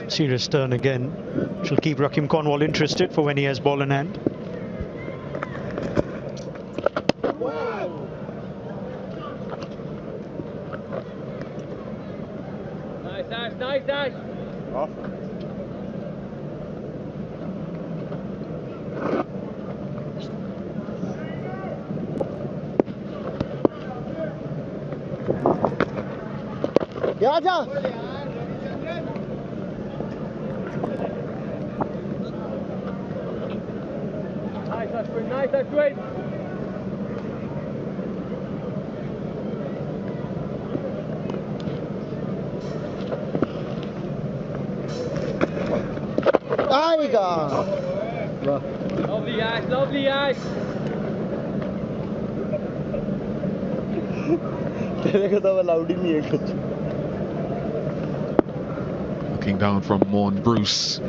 serious turn again. She'll keep Rakim Cornwall interested for when he has ball in hand. Nice dash. Off. Yeah, yeah. Nice, that's great. आएगा Lovely eyes, lovely eyes. तेरे को तो allowed ही नहीं है कुछ. Looking down from Morn Bruce.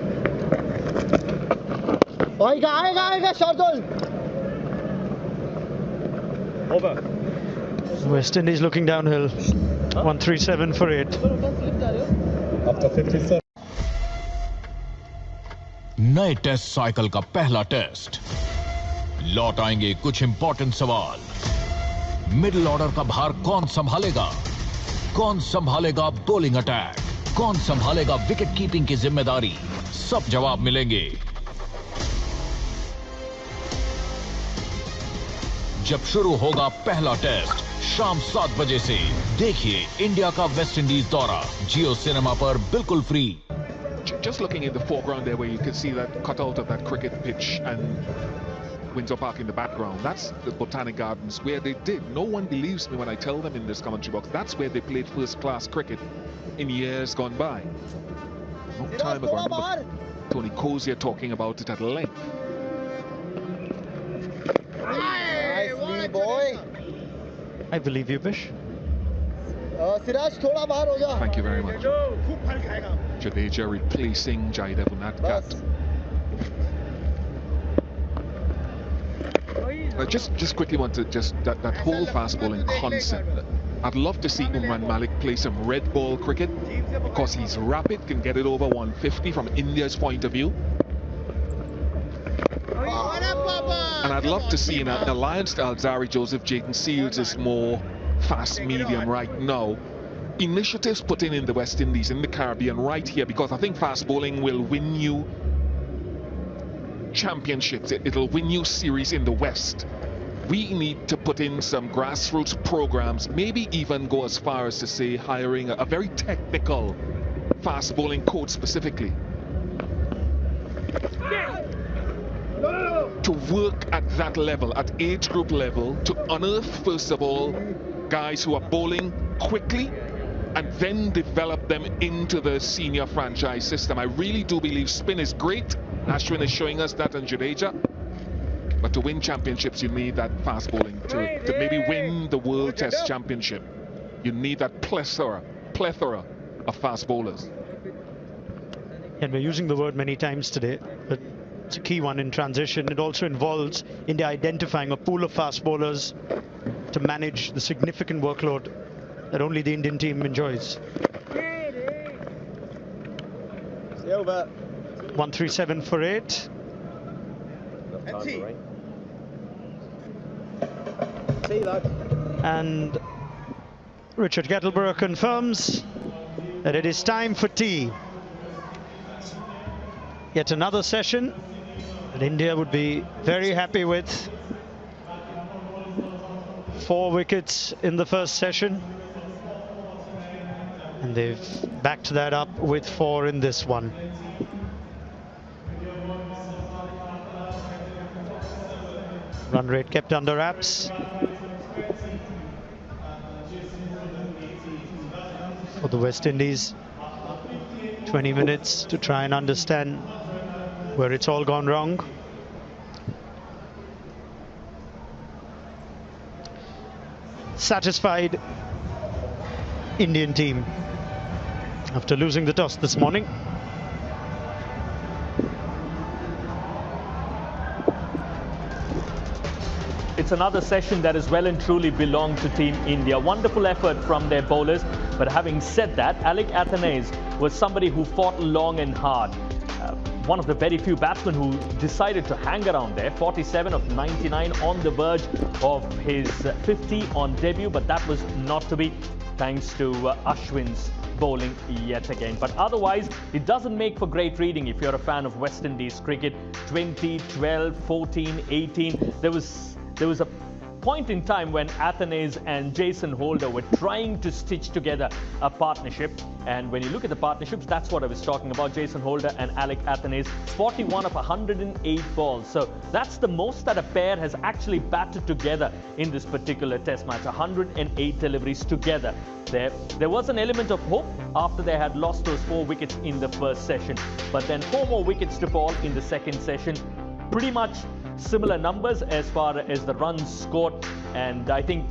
आएगा Shardul. Over. West Indies looking downhill. 137 for it. After 57. नए test cycle का पहला टेस्ट. लौट आएंगे कुछ इंपॉर्टेंट सवाल. मिडिल ऑर्डर का भार कौन संभालेगा? कौन संभालेगा बॉलिंग अटैक? कौन संभालेगा विकेट कीपिंग की जिम्मेदारी? सब जवाब मिलेंगे जब शुरू होगा पहला टेस्ट शाम 7 बजे से. देखिए इंडिया का वेस्ट इंडीज दौरा जियो सिनेमा पर बिल्कुल free. Just looking in the foreground there where you can see that cutout of that cricket pitch and Windsor Park in the background. That's the Botanic Gardens where they did. No one believes me when I tell them in this commentary box. That's where they played first class cricket in years gone by. Long time ago. I remember Tony Cozier talking about it at length. Nicely, boy. I believe you, Bish. Siraj थोड़ा बाहर हो जा. Thank you very much. Jadeja replacing Jaidev Unadkat. I just quickly want to that whole fast bowling concept. I'd love to see Umran Malik play some red ball cricket because he's rapid, can get it over 150 from India's point of view. And I'd love to see in an alliance to Alzari Joseph, Jayden Seals is more fast medium right now. Initiatives put in the West Indies, in the Caribbean, right here, because I think fast bowling will win you championships. It'll win you series in the West. We need to put in some grassroots programs, maybe even go as far as to say hiring a very technical fast bowling coach specifically to work at that level, at age group level, to unearth first of all guys who are bowling quickly and then develop them into the senior franchise system. I really do believe spin is great. Ashwin is showing us that on Jadeja. But to win championships, you need that fast bowling. To maybe win the World Test Championship, you need that plethora of fast bowlers. And we're using the word many times today, but it's a key one in transition. It also involves India identifying a pool of fast bowlers to manage the significant workload that only the Indian team enjoys. 137 for 8. And Richard Kettleborough confirms that it is time for tea. Yet another session that India would be very happy with. 4 wickets in the first session. And they've backed that up with 4 in this one. Run rate kept under wraps. For the West Indies, 20 minutes to try and understand where it's all gone wrong. Satisfied Indian team after losing the toss this morning. it's another session that is well and truly belonged to Team India. Wonderful effort from their bowlers. But having said that, Alec Athanaze was somebody who fought long and hard. One of the very few batsmen who decided to hang around there. 47 of 99 on the verge of his 50 on debut, but that was not to be, thanks to Ashwin's bowling yet again. But otherwise, it doesn't make for great reading if you're a fan of West Indies cricket. 20, 12, 14, 18. There was a point in time when Athanaze and Jason Holder were trying to stitch together a partnership, and when you look at the partnerships, that's what I was talking about. Jason Holder and Alec Athanaze, 41 of 108 balls, so that's the most that a pair has actually batted together in this particular test match. 108 deliveries together. There was an element of hope after they had lost those 4 wickets in the first session, but then 4 more wickets to fall in the second session. Pretty much similar numbers as far as the runs scored, and I think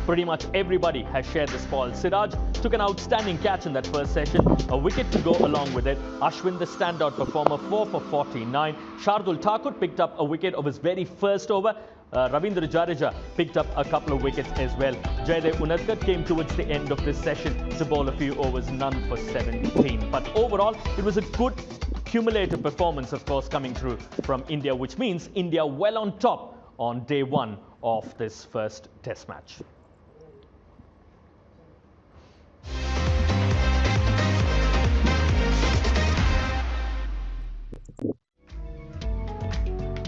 pretty much everybody has shared the spoil. Siraj took an outstanding catch in that first session, a wicket to go along with it. Ashwin, the standout performer, 4 for 49. Shardul Thakur picked up a wicket of his very first over. Ravindra Jadeja picked up a couple of wickets as well. Jaydev Unadkat came towards the end of this session to bowl a few overs, none for 17. But overall, it was a good cumulative performance, of course, coming through from India, which means India well on top on day 1 of this first test match.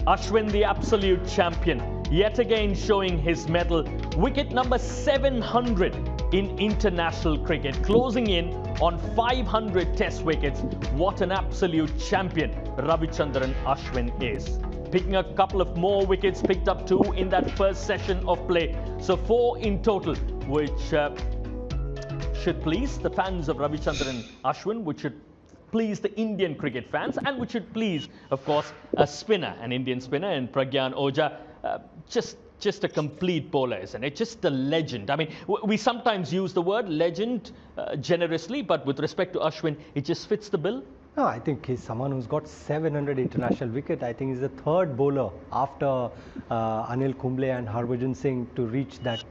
Ashwin, the absolute champion, yet again showing his mettle. Wicket number 700 in international cricket, closing in on 500 test wickets. What an absolute champion Ravichandran Ashwin is. Picking a couple of more wickets, picked up 2 in that first session of play. So 4 in total, which should please the fans of Ravichandran Ashwin, which should please the Indian cricket fans, and which should please, of course, a spinner, an Indian spinner, and Pragyan Ojha. Just a complete bowler, isn't it? Just a legend. I mean, we sometimes use the word legend generously, but with respect to Ashwin, it just fits the bill. No, I think he's someone who's got 700 international wicket. I think he's the 3rd bowler after Anil Kumble and Harbhajan Singh to reach that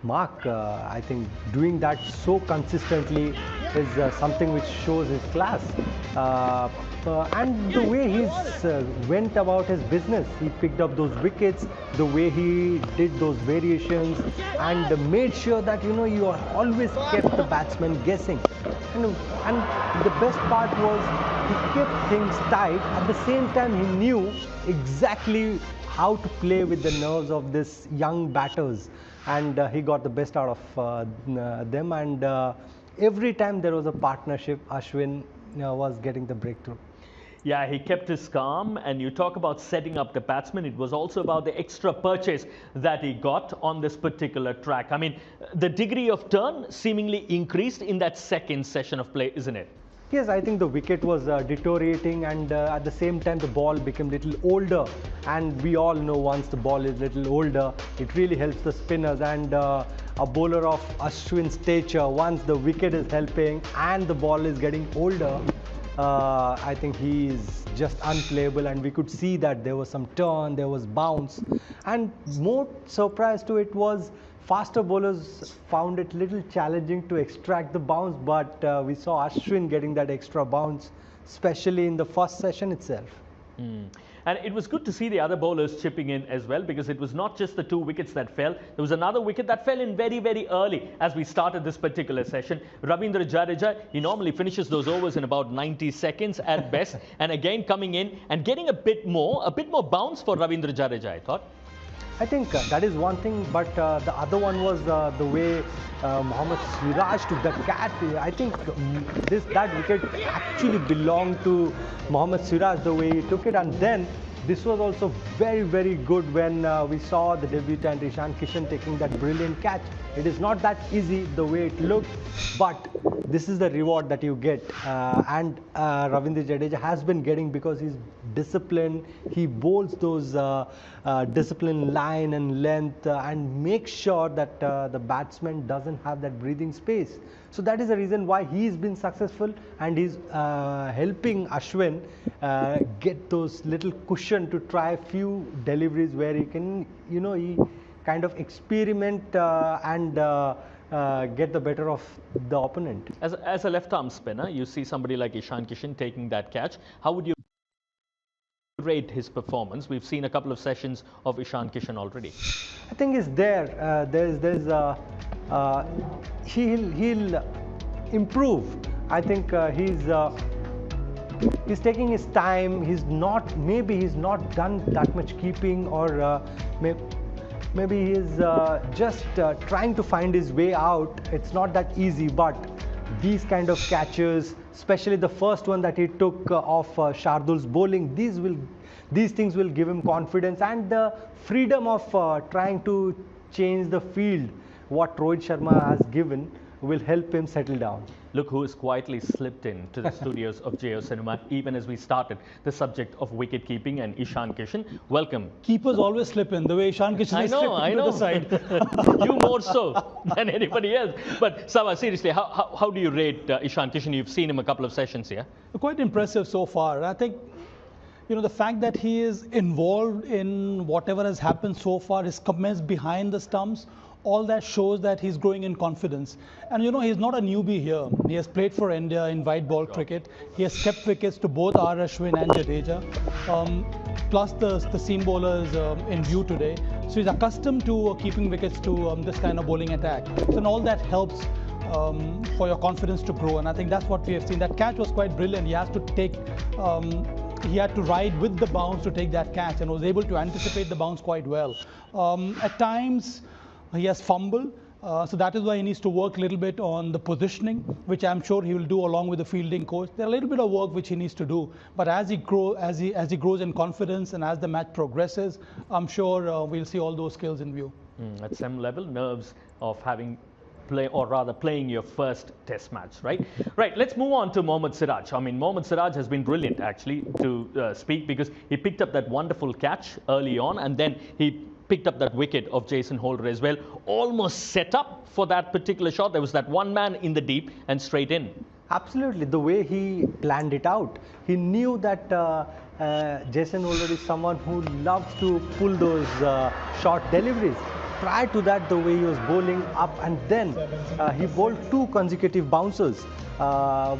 mark. I think doing that so consistently is something which shows his class. And the way he's went about his business, he picked up those wickets, the way he did those variations, and made sure that, you know, you always kept the batsman guessing. And the best part was he kept things tight. At the same time, he knew exactly how to play with the nerves of these young batters, and he got the best out of them. And every time there was a partnership, Ashwin was getting the breakthrough. Yeah, he kept his calm, and you talk about setting up the batsman. It was also about the extra purchase that he got on this particular track. I mean, the degree of turn seemingly increased in that second session of play, isn't it? Yes, I think the wicket was deteriorating, and at the same time the ball became little older, and we all know once the ball is little older, it really helps the spinners. And a bowler of Ashwin's stature, once the wicket is helping and the ball is getting older, I think he is just unplayable, and we could see that there was some turn, there was bounce, and more surprise to it was faster bowlers found it little challenging to extract the bounce, but we saw Ashwin getting that extra bounce, especially in the first session itself. And it was good to see the other bowlers chipping in as well, because it was not just the 2 wickets that fell. There was another wicket that fell in very, very early as we started this particular session. Ravindra Jadeja, he normally finishes those overs in about 90 seconds at best. And again, coming in and getting a bit more bounce for Ravindra Jadeja, I thought. I think that is one thing, but the other one was the way Mohammad Siraj took that catch. I think that wicket actually belonged to Mohammad Siraj, the way he took it. And then this was also very, very good when we saw the debutant Ishan Kishan taking that brilliant catch. It is not that easy the way it looked, but this is the reward that you get, and Ravindra Jadeja has been getting, because he's discipline. He bowls those disciplined line and length and makes sure that the batsman doesn't have that breathing space. So that is the reason why he's been successful, and he's helping Ashwin get those little cushion to try a few deliveries where he can, he kind of experiment and get the better of the opponent. As a left-arm spinner, you see somebody like Ishan Kishan taking that catch. How would you rate his performance? We've seen a couple of sessions of Ishan Kishan already. I think it's there. He'll improve. I think he's taking his time. Maybe he's not done that much keeping, or maybe he's just trying to find his way out. It's not that easy, but these kind of catches, especially the first one that he took off Shardul's bowling, these things will give him confidence and the freedom of trying to change the field. What Rohit Sharma has given will help him settle down. Look who has quietly slipped into the studios of Jio Cinema even as we started the subject of wicket keeping, and Ishan Kishan. Welcome. Keepers always slip in, the way Ishan Kishan is slipping to the side. You more so than anybody else. But Sava, seriously, how do you rate Ishan Kishan? You've seen him a couple of sessions here. Quite impressive so far. I think, the fact that he is involved in whatever has happened so far, his comments behind the stumps, all that shows that he's growing in confidence. And he's not a newbie here. He has played for India in white ball cricket. He has kept wickets to both R. Ashwin and Jadeja, plus the seam bowlers in view today. So he's accustomed to keeping wickets to this kind of bowling attack. So and all that helps for your confidence to grow. And I think that's what we have seen. That catch was quite brilliant. He has to take, he had to ride with the bounce to take that catch and was able to anticipate the bounce quite well. At times, he has fumbled, so that is why he needs to work a little bit on the positioning, which I'm sure he will do along with the fielding coach. There's a little bit of work which he needs to do, but as he grows in confidence and as the match progresses, I'm sure we'll see all those skills in view. At some level, nerves of playing your first test match, right? Right, let's move on to Mohammad Siraj. I mean, Mohammad Siraj has been brilliant actually to speak, because he picked up that wonderful catch early on, and then he picked up that wicket of Jason Holder as well. Almost set up for that particular shot. There was that one man in the deep and straight in. Absolutely, the way he planned it out. He knew that Jason Holder is someone who loves to pull those short deliveries. Prior to that, the way he was bowling up, and then he bowled 2 consecutive bouncers,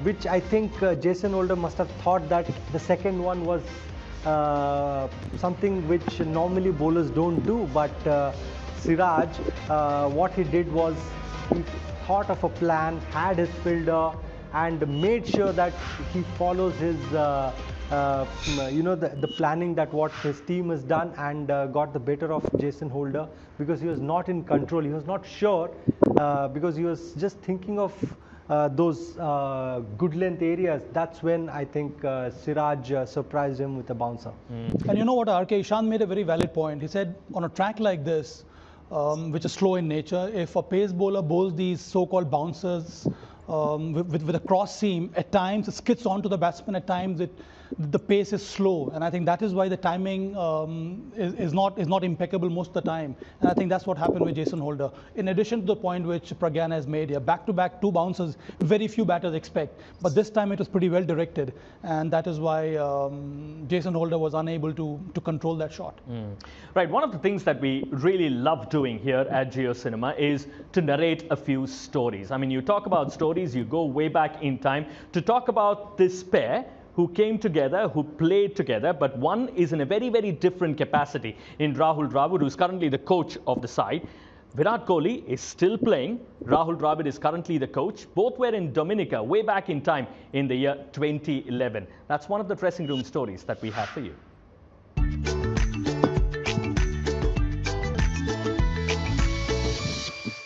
which I think Jason Holder must have thought that the second one was something which normally bowlers don't do, but Siraj, what he did was he thought of a plan, had his fielder, and made sure that he follows his the planning that what his team has done, and got the better of Jason Holder, because he was not in control. He was not sure, because he was just thinking of those good length areas. That's when I think Siraj surprised him with a bouncer. And you know what, RK, Ishan made a very valid point. He said on a track like this, which is slow in nature, if a pace bowler bowls these so-called bouncers with a cross seam, at times it skids onto the batsman, at times the pace is slow, and I think that is why the timing is not impeccable most of the time. And I think that's what happened with Jason Holder. In addition to the point which Pragyan has made here, back-to-back 2 bounces, very few batters expect, but this time it was pretty well directed, and that is why Jason Holder was unable to control that shot. Right, one of the things that we really love doing here at Jio Cinema is to narrate a few stories. I mean, you talk about stories, you go way back in time to talk about this pair who came together, who played together, but one is in a very, very different capacity in Rahul Dravid, who's currently the coach of the side. Virat Kohli is still playing. Rahul Dravid is currently the coach. Both were in Dominica way back in time in the year 2011. That's one of the dressing room stories that we have for you.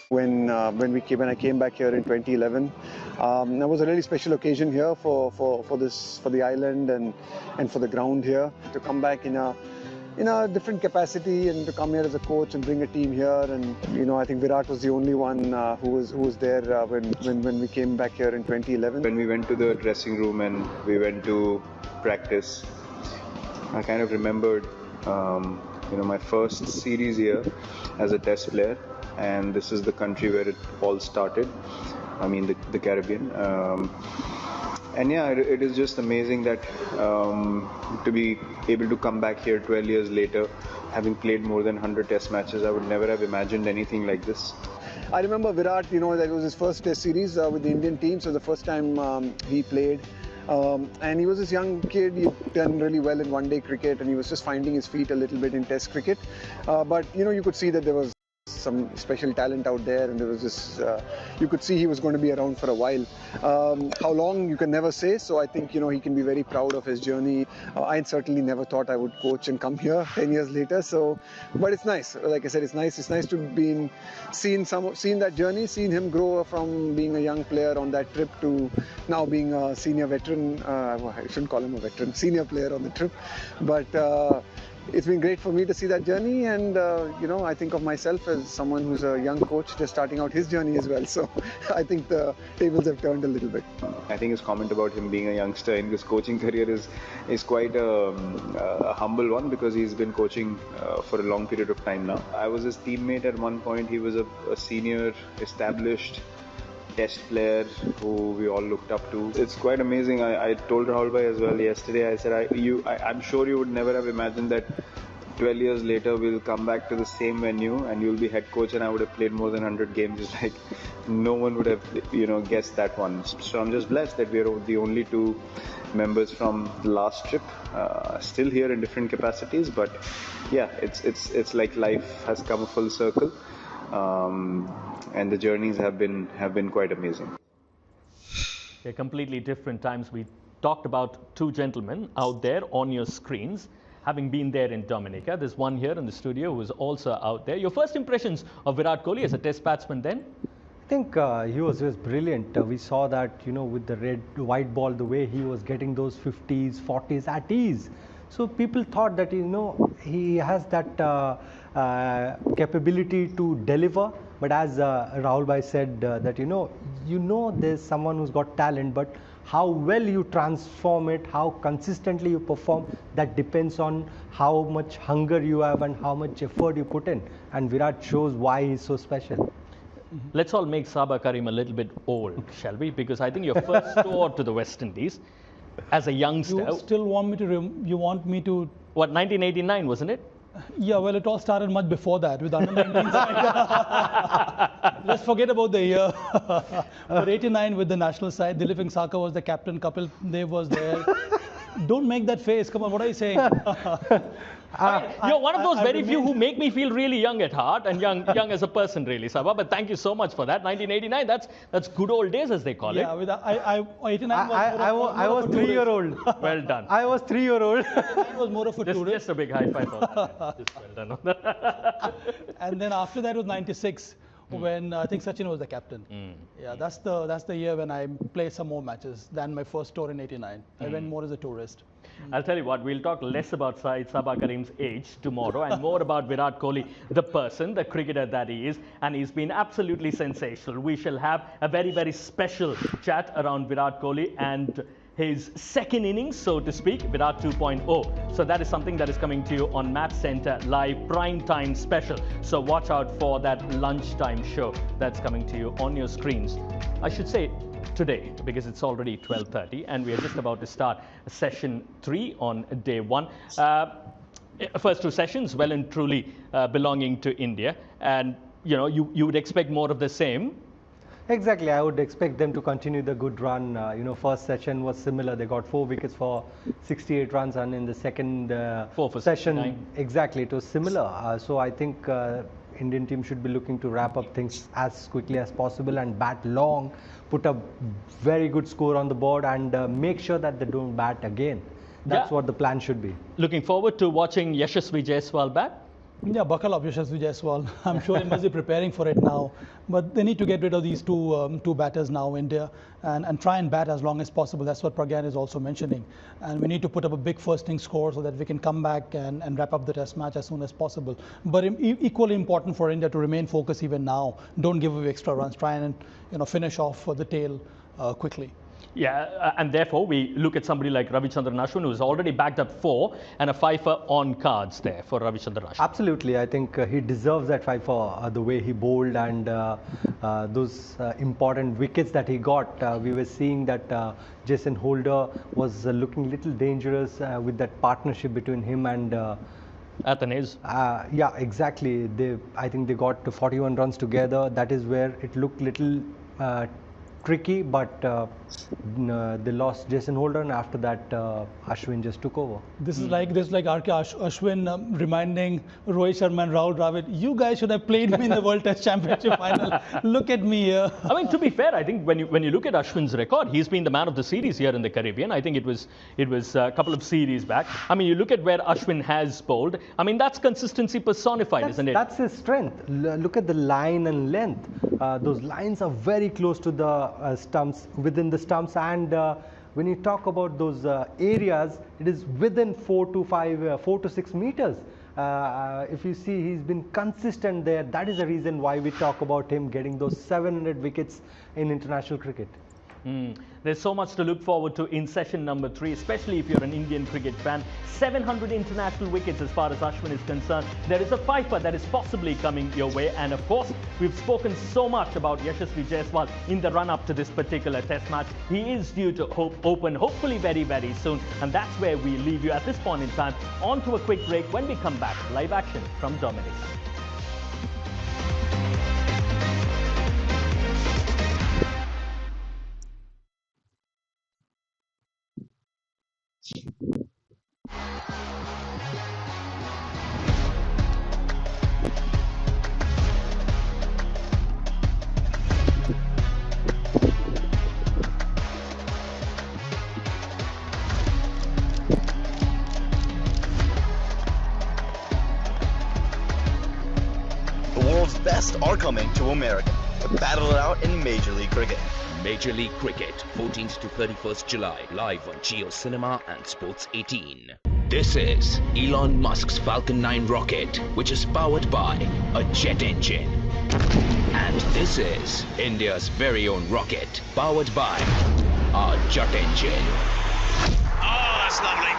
When I came back here in 2011, that was a really special occasion here for the island and for the ground here. To come back in a different capacity and to come here as a coach and bring a team here, and I think Virat was the only one who was there when we came back here in 2011. When we went to the dressing room and we went to practice, I kind of remembered, my first series here as a test player, and this is the country where it all started. I mean, the Caribbean. And yeah, it is just amazing that to be able to come back here 12 years later, having played more than 100 test matches. I would never have imagined anything like this. I remember Virat, that was his first test series with the Indian team, so the first time he played. And he was this young kid, he'd done really well in one-day cricket, and he was just finding his feet a little bit in test cricket. But you could see that there was some special talent out there, and there was this, you could see he was going to be around for a while. How long, you can never say, so I think, he can be very proud of his journey. I certainly never thought I would coach and come here 10 years later, but it's nice. Like I said, it's nice to be seen that journey, seen him grow from being a young player on that trip to now being a senior veteran. I shouldn't call him a veteran, senior player on the trip, but it's been great for me to see that journey, and I think of myself as someone who's a young coach just starting out his journey as well, so I think the tables have turned a little bit. I think his comment about him being a youngster in his coaching career is quite a humble one, because he's been coaching for a long period of time now. I was his teammate at one point. He was a senior, established test player who we all looked up to. It's quite amazing. I told Rahul Bhai as well yesterday, I said, I'm sure you would never have imagined that 12 years later we'll come back to the same venue and you'll be head coach and I would have played more than 100 games. It's like no one would have guessed that one. So I'm just blessed that we're the only two members from the last trip still here in different capacities, but yeah, it's like life has come a full circle. And the journeys have been quite amazing. Yeah, completely different times. We talked about two gentlemen out there on your screens, having been there in Dominica. There's one here in the studio who is also out there. Your first impressions of Virat Kohli as a test batsman then? I think he was brilliant. We saw that, with the white ball, the way he was getting those 50s, 40s at ease. So people thought that, he has that capability to deliver. But as Rahul Bhai said, that there's someone who's got talent, but how well you transform it, how consistently you perform, that depends on how much hunger you have and how much effort you put in. And Virat shows why he's so special. Let's all make Sabah Karim a little bit old, shall we? Because I think your first tour to the West Indies as a youngster. You still want me to? What, 1989, wasn't it? Yeah, well, it all started much before that with under 19 side. Let's forget about the year. But 89 with the national side, Dilip Saka was the captain, Kapil Dev was there. Don't make that face. Come on, what are you saying? You're one of those very few who make me feel really young at heart and young as a person, really, Sabah. But thank you so much for that. 1989, that's good old days, as they call it. Yeah, with 89 I was 3-year-old. Well done. I was 3-year-old. It was more of a tourist. Just a big high five for that. Just well done on that. And then after that was 96. When I think Sachin was the captain. Yeah, that's the year when I played some more matches than my first tour in 89. I went more as a tourist. I'll tell you what, we'll talk less about Sabah Karim's age tomorrow and more about Virat Kohli, the person, the cricketer that he is, and he's been absolutely sensational. We shall have a very, very special chat around Virat Kohli and his second innings, so to speak, Virat 2.0. So that is something that is coming to you on Match Centre Live Prime Time Special. So watch out for that lunchtime show that's coming to you on your screens. I should say today, because it's already 12:30 and we are just about to start session 3 on day 1. First 2 sessions well and truly belonging to India, and you would expect more of the same. Exactly, I would expect them to continue the good run. First session was similar. They got 4 wickets for 68 runs, and in the second 4 for session, 69. exactly, it was similar. So I think Indian team should be looking to wrap up things as quickly as possible and bat long, put a very good score on the board, and make sure that they don't bat again. That's what the plan should be. Looking forward to watching Yashasvi Jaiswal bat. Yeah, buckle up, Yashasvi Jaiswal. I'm sure he must be preparing for it now. But they need to get rid of these two batters now, India, and try and bat as long as possible. That's what Pragyan is also mentioning. And we need to put up a big first innings score so that we can come back and wrap up the test match as soon as possible. But equally important for India to remain focused even now. Don't give away extra runs. Try and finish off the tail quickly. Yeah, and therefore we look at somebody like Ravichandran Ashwin, who's already backed up 4 and a 5-fer on cards there for Ravichandran Ashwin. Absolutely, I think he deserves that 5-fer, the way he bowled and those important wickets that he got. We were seeing that Jason Holder was looking little dangerous with that partnership between him and Athanaze. Yeah, exactly. I think they got to 41 runs together. That is where it looked little tricky, but they lost Jason Holder, and after that Ashwin just took over. This is like RK Ashwin reminding Rohit Sharma and Rahul Dravid, you guys should have played me in the World Test Championship final. Look at me here. I mean, to be fair, I think when you look at Ashwin's record, he's been the man of the series here in the Caribbean. I think it was a couple of series back. I mean, you look at where Ashwin has bowled. I mean, that's consistency personified, isn't it? That's his strength. Look at the line and length. Those lines are very close to the stumps, within the stumps, and when you talk about those areas, it is within 4 to 6 meters. If you see, he's been consistent there. That is the reason why we talk about him getting those 700 wickets in international cricket. There's so much to look forward to in session number 3, especially if you're an Indian cricket fan. 700 international wickets as far as Ashwin is concerned. There is a 5-fer that is possibly coming your way, and of course we've spoken so much about Yashasvi Jaiswal in the run-up to this particular test match. He is due to open hopefully very, very soon, and that's where we leave you at this point in time. On to a quick break. When we come back, live action from Dominica. The world's best are coming to America to battle it out in Major League Cricket. Major League Cricket, 14th to 31st July, live on Geo Cinema and Sports 18. This is Elon Musk's Falcon 9 rocket, which is powered by a jet engine. And this is India's very own rocket, powered by a jet engine. Oh, that's lovely.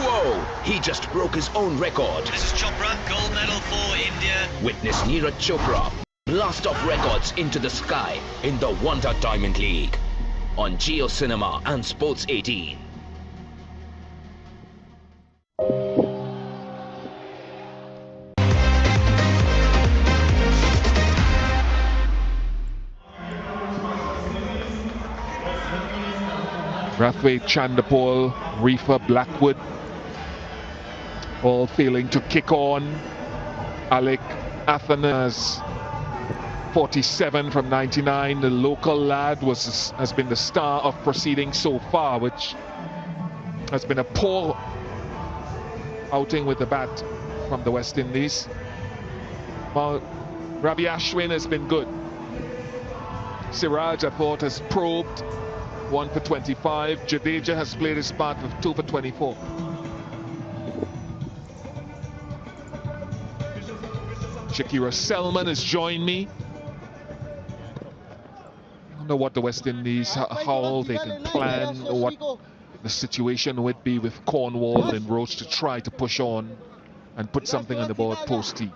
Whoa! He just broke his own record. This is Chopra, gold medal for India. Witness Neeraj Chopra blast off records into the sky in the Wonder Diamond League on Geo Cinema and Sports 18. Rathway, Chandapol, Reefer, Blackwood, all failing to kick on. Alec Athanaze, 47 from 99. The local lad has been the star of proceedings so far, which has been a poor outing with the bat from the West Indies. While Ravi Ashwin has been good. Siraj, I thought, has probed, 1 for 25. Jadeja has played his part with 2 for 24. Shakira Selman has joined me. I don't know what the West Indies, how they can plan, or what the situation would be with Cornwall and Roach to try to push on and put something on the board post-tee.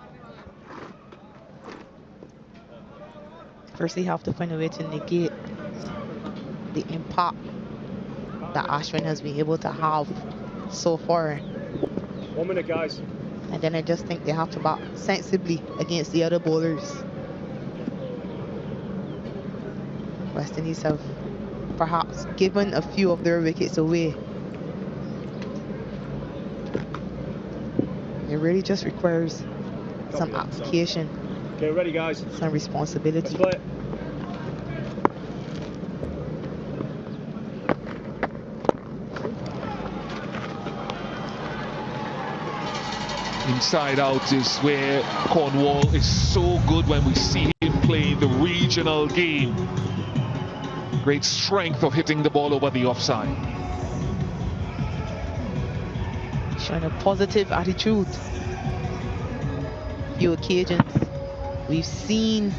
First, they have to find a way to negate the impact that Ashwin has been able to have so far. 1 minute, guys. And then I just think they have to bat sensibly against the other bowlers. West Indies have perhaps given a few of their wickets away. It really just requires some application. Okay, ready, guys. Some responsibility. Let's play. Inside out is where Cornwall is so good when we see him playing the regional game. Great strength of hitting the ball over the offside. Showing a positive attitude. Few occasions we've seen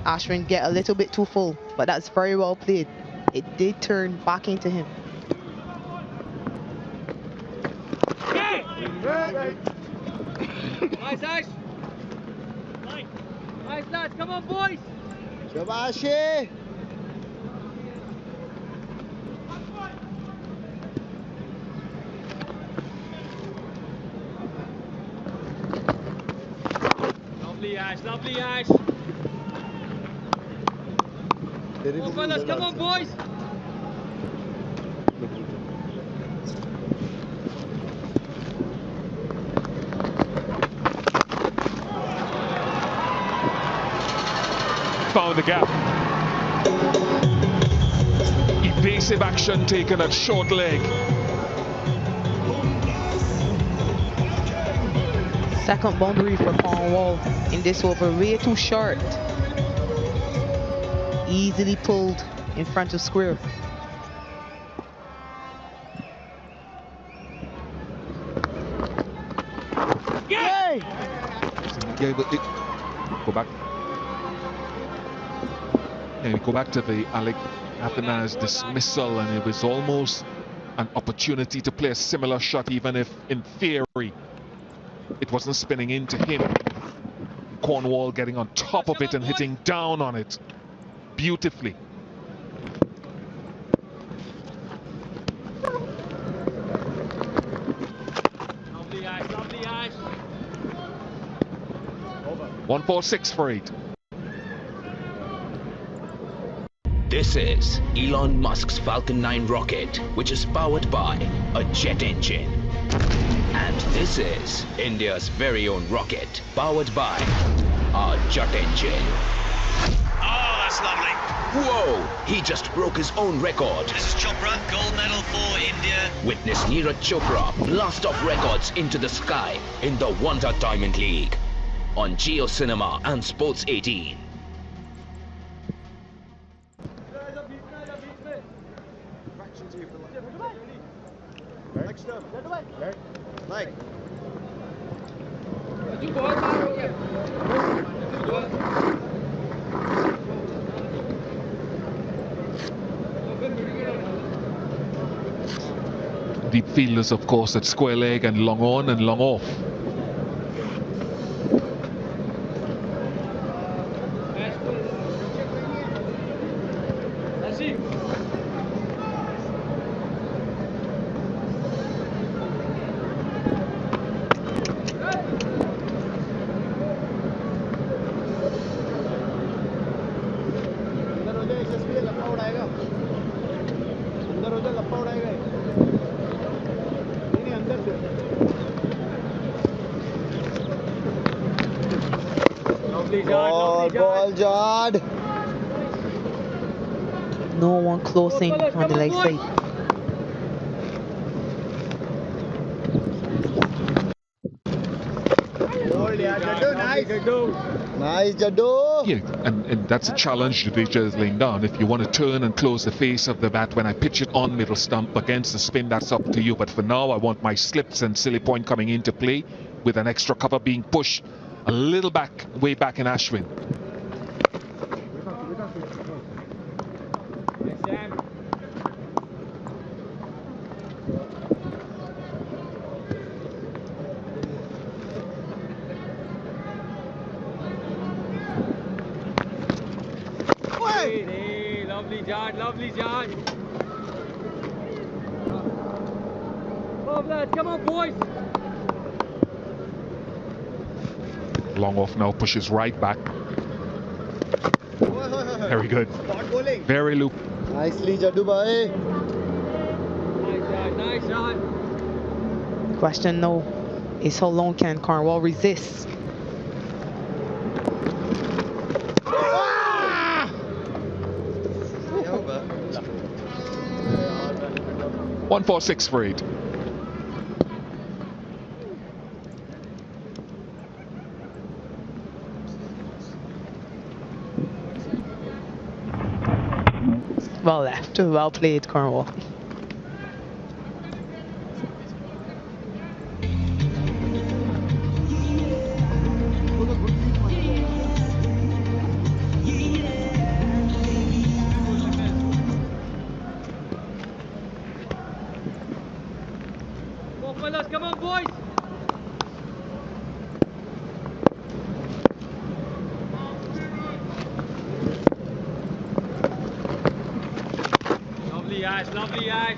Ashwin get a little bit too full, but that's very well played. it did turn back into him. Nice, Ash. Nice, lads. Come on, boys. Shabashi! Lovely, Ash. Lovely, Ash. Come on, fellas. Come on, boys. Found the gap. Evasive action taken at short leg. Second boundary for Cornwall in this over, way too short. Easily pulled in front of square. Yeah, but go back. Yeah, go back to the Alec Athanase dismissal, and it was almost an opportunity to play a similar shot, even if in theory it wasn't spinning into him. Cornwall getting on top of it and hitting down on it beautifully. Lovely, Ash. Lovely, Ash. 146 for 8. This is Elon Musk's Falcon 9 rocket, which is powered by a jet engine. And this is India's very own rocket, powered by a jet engine. Oh, that's lovely. Whoa! He just broke his own record. This is Chopra, gold medal for India. Witness Neeraj Chopra blast off records into the sky in the Wonder Diamond League on Geo Cinema and Sports 18. Mike. Deep fielders, of course, at square leg and long on and long off. Ball, Jad. No one closing on the leg side. Nice. Nice, Jaddu. Yeah, and that's a challenge that they're just laying down. If you want to turn and close the face of the bat when I pitch it on middle stump against the spin, that's up to you. But for now, I want my slips and silly point coming into play with an extra cover being pushed a little back, way back in Ashwin. Hey, lovely, Jad. Lovely, Jad. Oh, lads. Come on, boys. Long off now, pushes right back. Very good. Very loop. Nicely, Jaddu bhai. Nice shot. Question now is how long can Cornwall resist? One, 4, 6 for 8. Well left, well played, Cornwall. Ash, lovely Ash.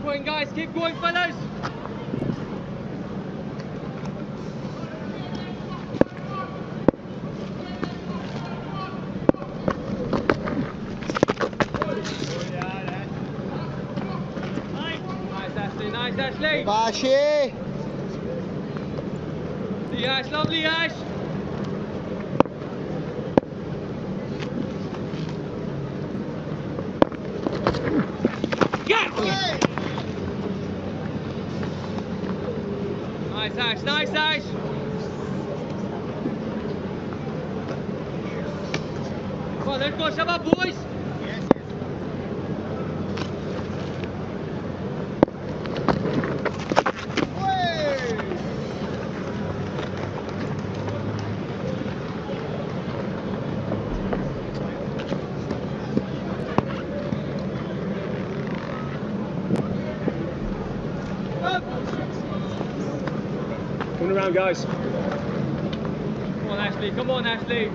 Going guys, keep going fellas. Nice Ashley, nice Ashley. Bashi. Lovely Ash, lovely Ash. Nice Ash, nice Ash. Come on, let's go, Shabba boys. Coming around, guys. Come on, Ashley, come on, Ashley.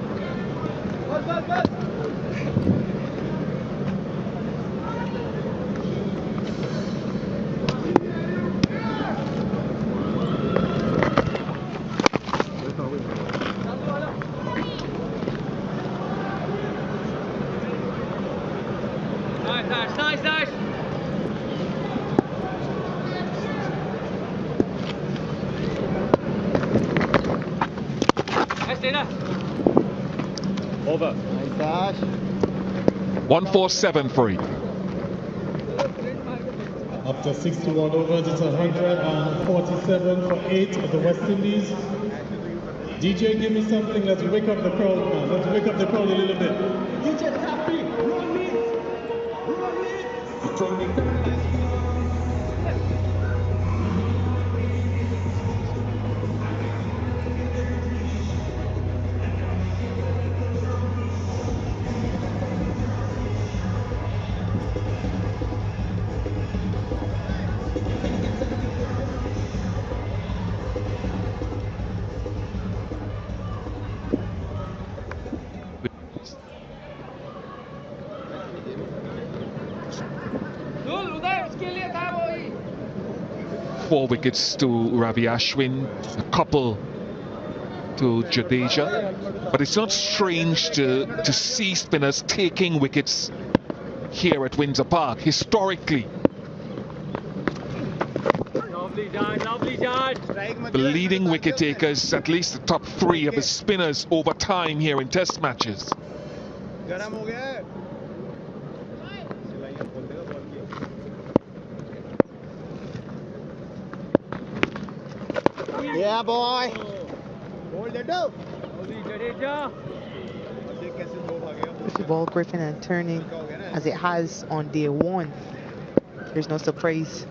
Nice Ash, nice Ash. Over. Nice Ash. 147-3. After 61 overs, it's 147 for 8 of the West Indies. DJ, give me something. Let's wake up the crowd, man. Let's wake up the crowd a little bit. DJ Tappy, run it! Run it! Four wickets to Ravi Ashwin, a couple to Jadeja. But it's not strange to see spinners taking wickets here at Windsor Park. Historically, Lovely Jad, lovely Jad. the leading wicket takers, at least the top three of the spinners over time here in Test matches. Yeah, boy. Hold it up. Lovely Jadeja. With the ball gripping and turning as it has on day one. There's no surprise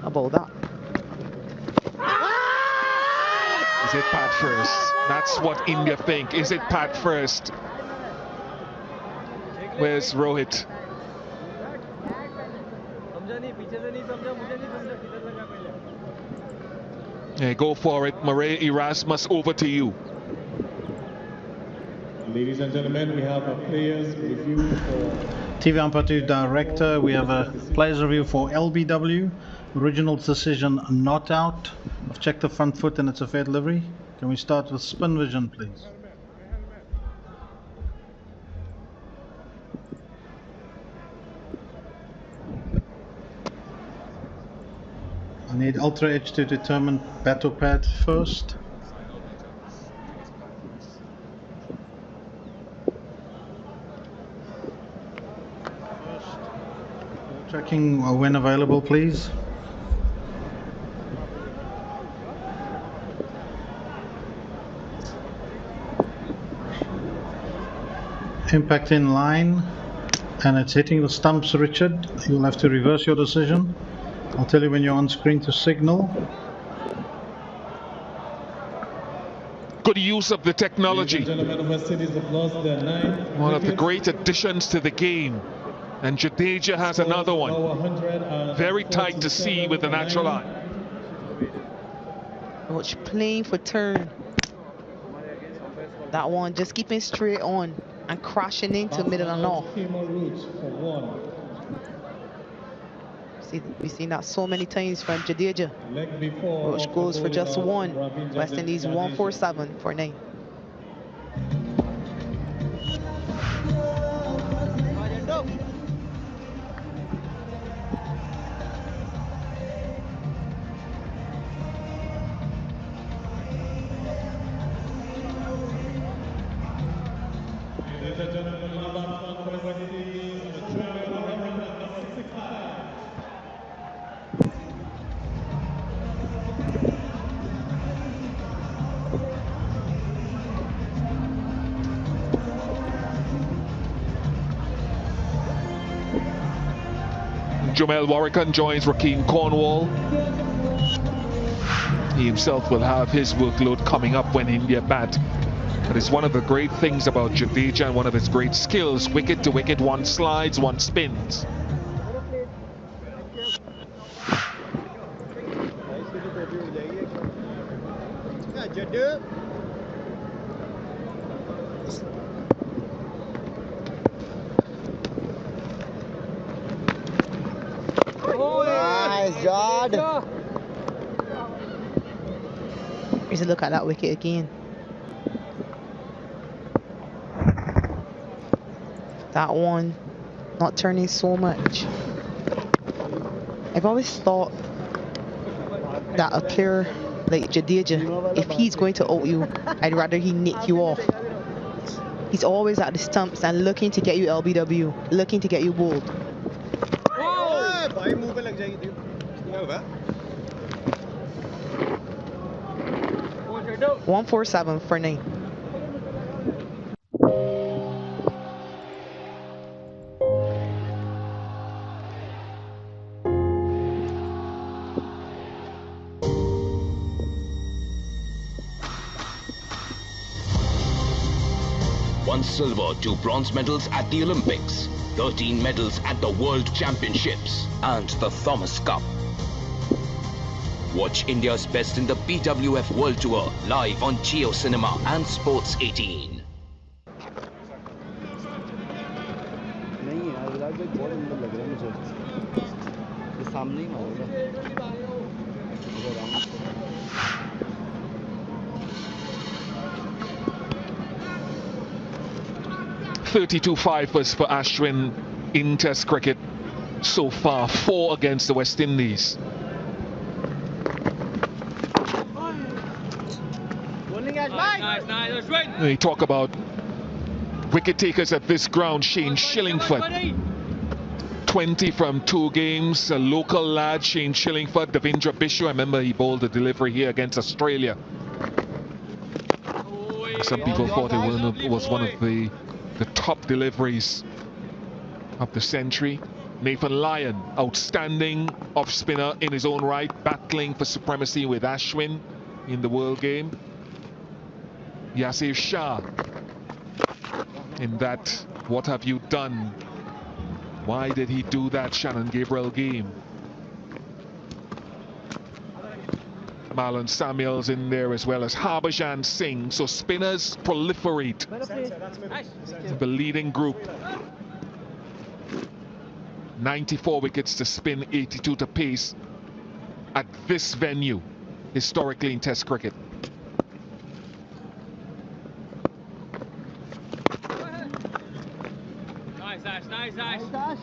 about that. Is it Pat first? That's what India think. Is it Pat first? Where's Rohit? Yeah, go for it. Murray Erasmus, over to you. Ladies and gentlemen, we have a players review for TV Umpire Director. We have a players review for LBW. Original decision not out. I've checked the front foot and it's a fair delivery. Can we start with spin vision, please? I need Ultra Edge to determine bat or pad first. Tracking when available, please. Impact in line, and it's hitting the stumps, Richard. You'll have to reverse your decision. I'll tell you when you're on screen to signal. Good use of the technology. One of the great additions to the game. And Jadeja has another one. Very tight to see with the natural eye. Watch playing for turn. That one just keeping straight on. and crashing into middle and off. See, we've seen that so many times from Jadeja, which goes for just one. West Indies 147 for 9. Jamel Warrican joins Rakeem Cornwall. He himself will have his workload coming up when India bat. But it's one of the great things about Jadeja and one of his great skills. Wicket to wicket, one slides, one spins. Nice, Jod. Here's a look at that wicket again. That one not turning so much. I've always thought that a player like Jadeja, if he's going to out you, I'd rather he nick you off. He's always at the stumps and looking to get you LBW, looking to get you bowled. 147 for 9. One silver, 2 bronze medals at the Olympics, 13 medals at the World Championships, and the Thomas Cup. Watch India's best in the BWF World Tour live on Jio Cinema and Sports 18. सामने ही मारेगा 32 fifers for Ashwin in Test cricket so far, 4 against the West Indies. We talk about wicket takers at this ground. Shane Shillingford, 20 from 2 games. A local lad, Shane Shillingford. Davindra Bishu, I remember he bowled a delivery here against Australia. Some people thought it was one of the top deliveries of the century. Nathan Lyon, outstanding off spinner in his own right, battling for supremacy with Ashwin in the world game. Yasir Shah in that "What Have You Done? Why Did He Do That?" Shannon Gabriel game. Marlon Samuels in there as well as Harbhajan Singh. So spinners proliferate the leading group. 94 wickets to spin, 82 to pace at this venue historically in Test cricket. Nice, Ash, nice, Ash.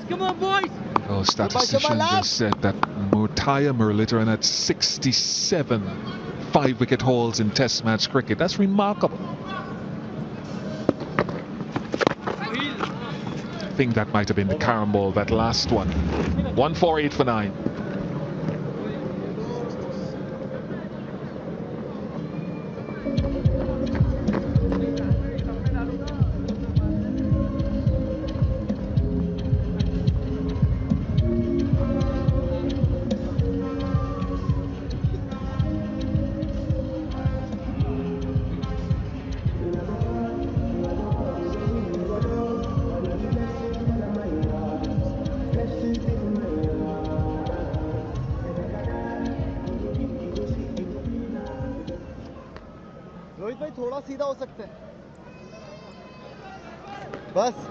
Come on, boys! Well, statistician just said that Murtaya Muralitharan had 67 5-wicket hauls in Test match cricket. That's remarkable. I think that might have been the carom ball, that last one. 148 for 9. थोड़ा सीधा हो सकते हैं बस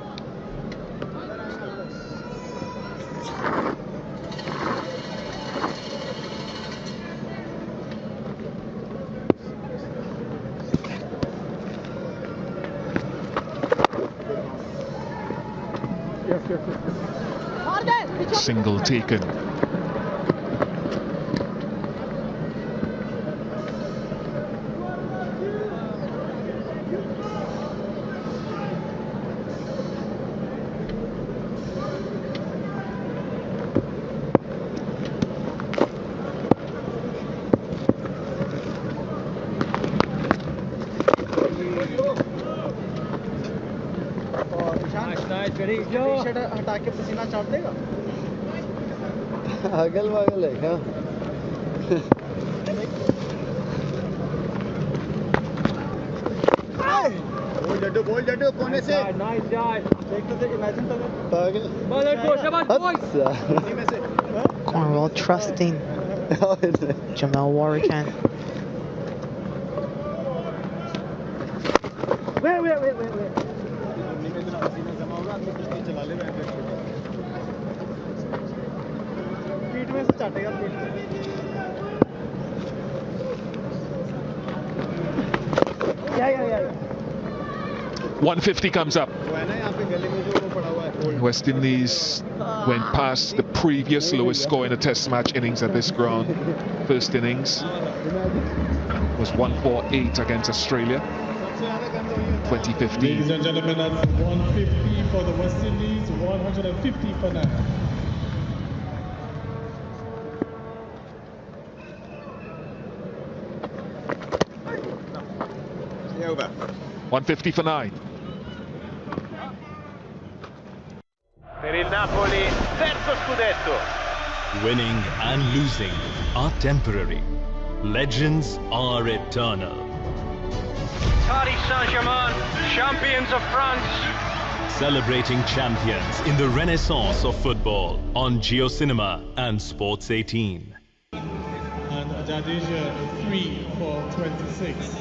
Single taken. T-shirt हटा के पसीना छाट देगा अगल बगल है क्या बोल जड्डू कोने से नाइस जाए देख तो इमेजिन तो पागल Cornwall trusting Jamal Warrican. Wait. पीठ में से चाटेगा पीठ में 150 comes up. West Indies went past the previous lowest score in a test match innings at this ground. First innings was 148 against Australia, 2015. Ladies and gentlemen, that's 150 for the West Indies, 150 for now. Over. 150 for 9. Per il Napoli, terzo scudetto. Winning and losing are temporary. Legends are eternal. Paris Saint-Germain, champions of France. Celebrating champions in the renaissance of football on GeoCinema and Sports 18. And Jadeja 3 for 26.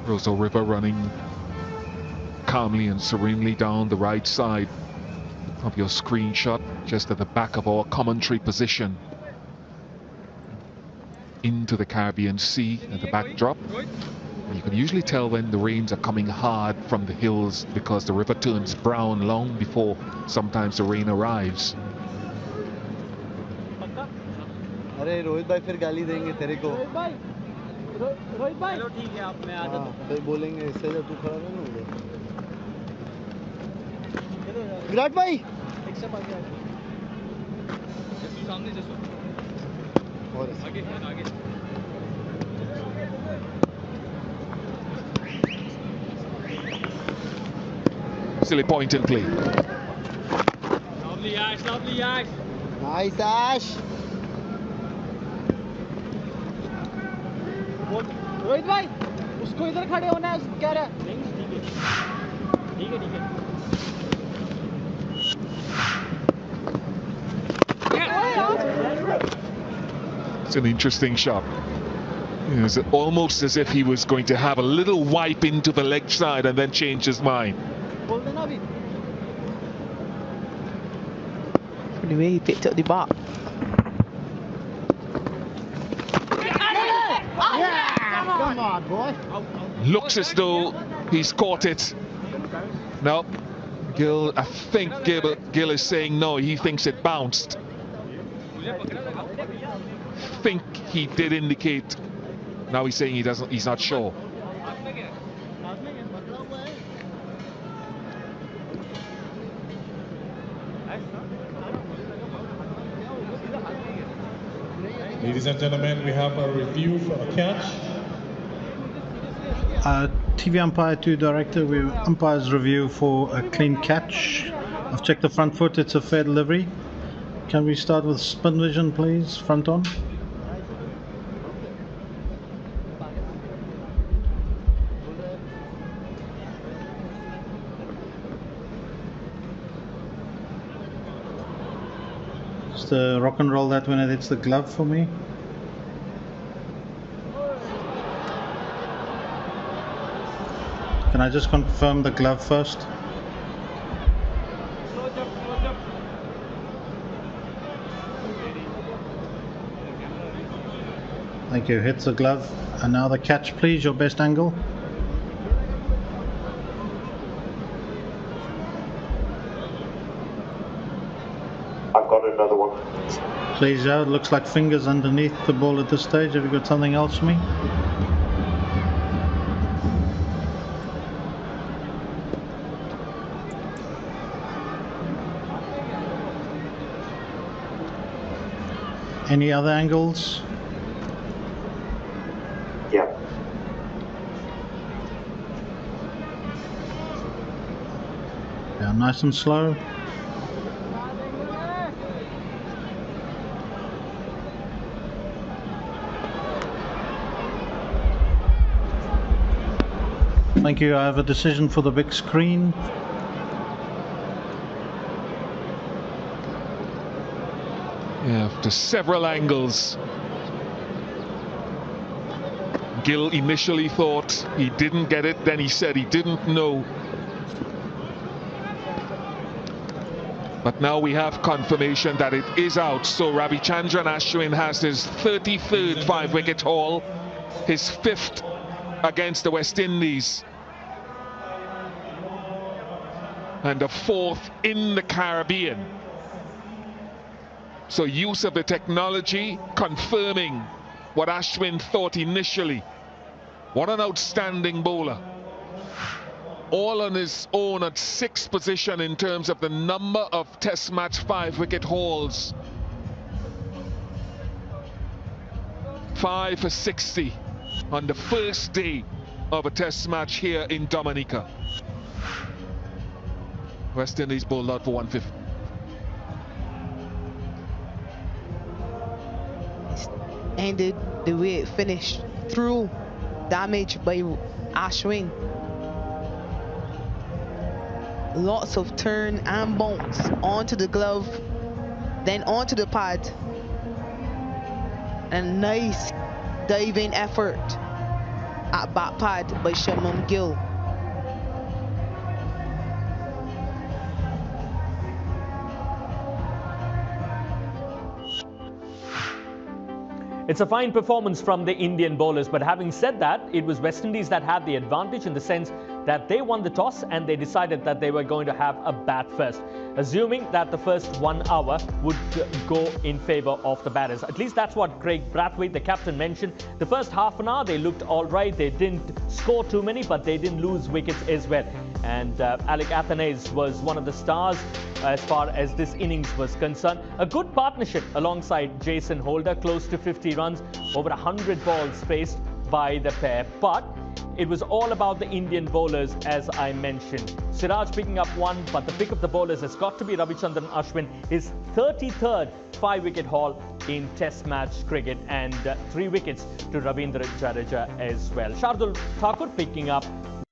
Roseau River running calmly and serenely down the right side of your screenshot, just at the back of our commentary position, into the Caribbean Sea at the backdrop. You can usually tell when the rains are coming hard from the hills because the river turns brown long before sometimes the rain arrives. अरे रोहित भाई फिर गाली देंगे तेरे को रोहित भाई चलो ठीक है आप मैं आ जाता हूं फिर बोलेंगे इससे जब तू खड़ा रहे ना उधर विराट भाई एक स्टेप आगे जसू सामने जसू और आगे Silly point and play. Lovely Ash, lovely Ash. Nice Ash. Rohit भाई उसको इधर खड़े होना है क्या रहा है ठीक है It's an interesting shot. It was almost as if he was going to have a little wipe into the leg side and then change his mind. The way he picked up the bat. Come on, boy. Looks as though he's caught it. No, Gill, I think Gill is saying no, he thinks it bounced. Think he did indicate. Now he's saying he's not sure. Ladies and gentlemen, we have a review for a catch. TV umpire to director, we umpire's review for a clean catch. I've checked the front foot, it's a fair delivery. Can we start with spin vision, please? Front on. just rock and roll that when it hits the glove for me. Can I just confirm the glove first? Thank you. Hits the glove. And now the catch, please. Your best angle. I've got another one. Please, Joe. It looks like fingers underneath the ball at this stage. Have you got something else for me? Any other angles? Yeah. Yeah, nice and slow. Thank you. I have a decision for the big screen. Yeah, after several angles. Gill initially thought he didn't get it, then he said he didn't know. But now we have confirmation that it is out, so Ravichandran Ashwin has his 33rd 5-wicket haul, his 5th against the West Indies, and the 4th in the Caribbean. So use of the technology confirming what Ashwin thought initially. What an outstanding bowler. All on his own at 6th position in terms of the number of Test match 5-wicket hauls. 5 for 60 on the first day of a Test match here in Dominica. West Indies bowled out for 150. Ended the way it finished, through damage by Ashwin. Lots of turn and bounce onto the glove, then onto the pad. A nice diving effort at back pad by Shubman Gill. It's a fine performance from the Indian bowlers, but having said that, it was West Indies that had the advantage in the sense that they won the toss and they decided that they were going to have a bat first, assuming that the first 1 hour would go in favour of the batters. At least that's what Craig Brathwaite, the captain, mentioned. The first half an hour, they looked all right. They didn't score too many, but they didn't lose wickets as well. And Alec Athanaze was one of the stars as far as this innings was concerned. A good partnership alongside Jason Holder, close to 50 runs, over 100 balls faced by the pair. But it was all about the Indian bowlers, as I mentioned. Siraj picking up 1, but the pick of the bowlers has got to be Ravichandran Ashwin, his 33rd 5-wicket haul in Test match cricket, and 3 wickets to Ravindra Jadeja as well. Shardul Thakur picking up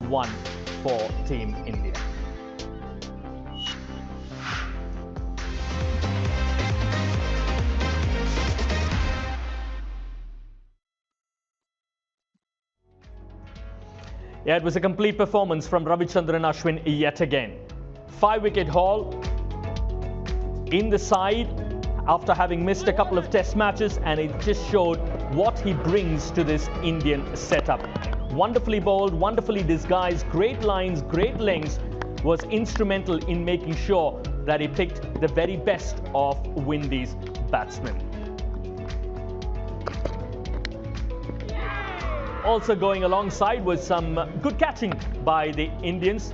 1 for Team India. Yeah, it was a complete performance from Ravichandran Ashwin yet again. 5-wicket haul in the side after having missed a couple of Test matches, and it just showed what he brings to this Indian setup. Wonderfully bowled, wonderfully disguised, great lines, great lengths, was instrumental in making sure that he picked the very best of Windies batsmen. Also going alongside was some good catching by the Indians.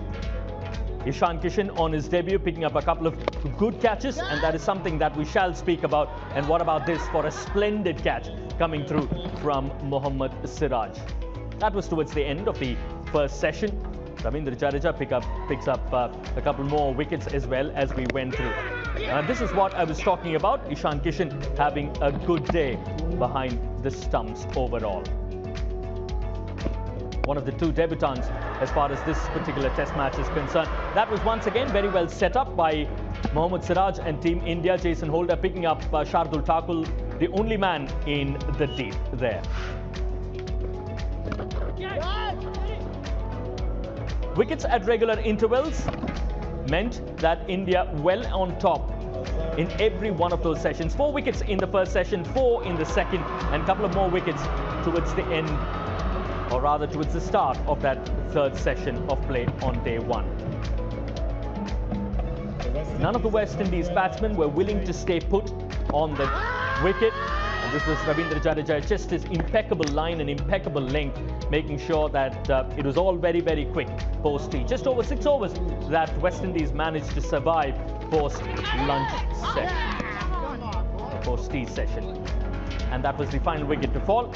Ishan Kishan on his debut picking up a couple of good catches, and that is something that we shall speak about. And what about this for a splendid catch coming through from Mohammad Siraj. That was towards the end of the first session. Ravindra Jadeja picks up a couple more wickets as well as we went through. This is what I was talking about, Ishan Kishan having a good day behind the stumps overall. One of the 2 debutants as far as this particular Test match is concerned. That was once again very well set up by Mohammad Siraj and Team India, Jason Holder picking up Shardul Thakur, the only man in the deep there. Wickets at regular intervals meant that India well on top in every one of those sessions. 4 wickets in the first session, 4 in the second, and a couple of more wickets towards the end, or rather towards the start of that third session of play on day 1. None of the West Indies batsmen were willing to stay put on the wicket. And this was Ravindra Jadeja, just his impeccable line and impeccable length, making sure that it was all very, very quick post-tea. Just over 6 overs that West Indies managed to survive post-lunch session, post-tea session. And that was the final wicket to fall.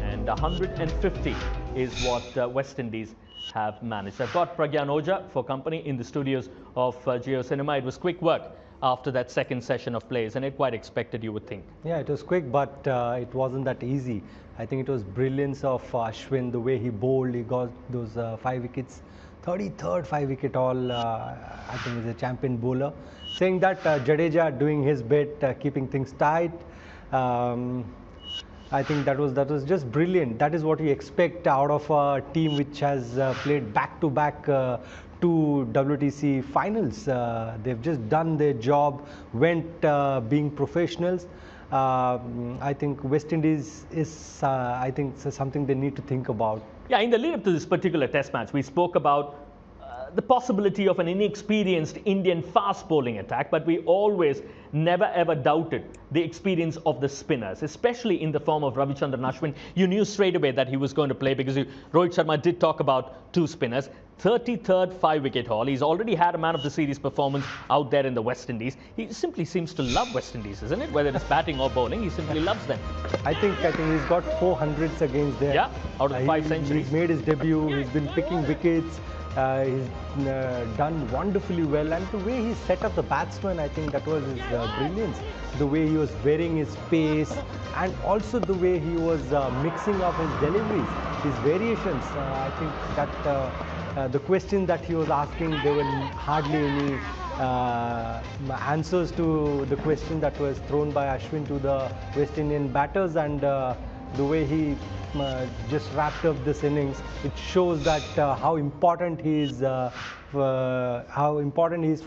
And 150 is what West Indies have managed. I've got Pragyan Ojha for company in the studios of Jio Cinema. It was quick work after that second session of plays, and it quite expected, you would think. Yeah, it was quick, but it wasn't that easy. I think it was brilliance of Ashwin, the way he bowled. He got those 5 wickets, 33rd 5 wicket all. I think he's a champion bowler. Saying that Jadeja doing his bit, keeping things tight. I think that was just brilliant. That is what we expect out of a team which has played back-to-back 2 WTC finals. They've just done their job, went being professionals. I think West Indies is, I think, something they need to think about. Yeah, in the lead up to this particular test match, we spoke about the possibility of an inexperienced Indian fast bowling attack, but we always never ever doubted the experience of the spinners, especially in the form of Ravichandran Ashwin. You knew straight away that he was going to play because Rohit Sharma did talk about 2 spinners. 33rd 5 wicket haul. He's already had a man of the series performance out there in the West Indies. He simply seems to love West Indies, isn't it? Whether it's batting or bowling, he simply loves them. I think he's got 400s against them. Yeah, out of 5 centuries. He's made his debut. He's been picking wickets. He's done wonderfully well, and the way he set up the batsman, I think that was his brilliance. The way he was varying his pace, and also the way he was mixing up his deliveries, his variations. I think that the question that he was asking, there were hardly any answers to the question that was thrown by Ashwin to the West Indian batters, and the way he just wrapped up this innings, it shows that how important he is for